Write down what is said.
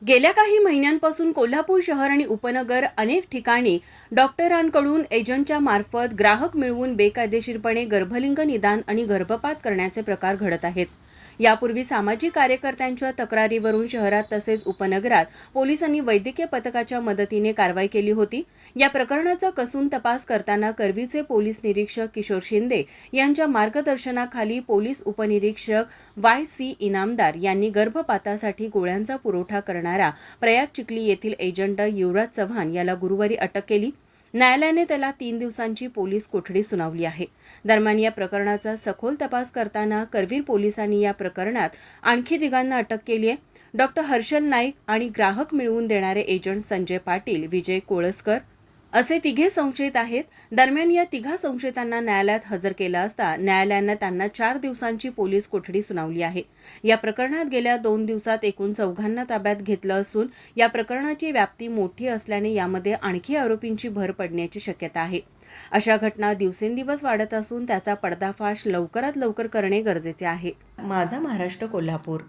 गेल्या काही महिन्यांपासून कोल्हापूर शहर आणि उपनगर अनेक ठिकाणी डॉक्टरांकडून एजंटच्या मार्फत ग्राहक मिळवून बेकायदेशीरपणे गर्भलिंग निदान आणि गर्भपात करण्याचे प्रकार घडत आहेत. यापूर्वी सामाजिक कार्यकर्त्यांच्या तक्रारीवरून शहरात तसेच उपनगरात पोलिसांनी वैद्यकीय पथकाच्या मदतीने कारवाई केली होती. या प्रकरणाचा कसून तपास करताना करवीचे पोलीस निरीक्षक किशोर शिंदे यांच्या मार्गदर्शनाखाली पोलीस उपनिरीक्षक वाय.सी. इनामदार यांनी गर्भपातासाठी गोळ्यांचा पुरवठा करणारा प्रयाग चिखली येथील एजंट युवराज चव्हाण याला गुरुवारी अटक केली. न्यायालयाने त्याला 3 दिवसांची पोलीस कोठडी सुनावली आहे. दरम्यान या प्रकरणाचा सखोल तपास करताना करवीर पोलिसांनी या प्रकरणात आणखी तिघांना अटक केली आहे. डॉक्टर हर्षल नाईक आणि ग्राहक मिळवून देणारे एजंट संजय पाटील, विजय कोळसकर असे तिघे संशयित आहेत. दरम्यान या तिघा संशयितांना न्यायालयात हजर केलं असता न्यायालयानं त्यांना 4 दिवसांची पोलीस कोठडी सुनावली आहे. या प्रकरणात गेल्या 2 दिवसात एकूण 4 ताब्यात घेतलं असून या प्रकरणाची व्याप्ती मोठी असल्याने यामध्ये आणखी आरोपींची भर पडण्याची शक्यता आहे. अशा घटना दिवसेंदिवस वाढत असून त्याचा पर्दाफाश लवकरात लवकर करणे गरजेचे आहे. माझा महाराष्ट्र कोल्हापूर.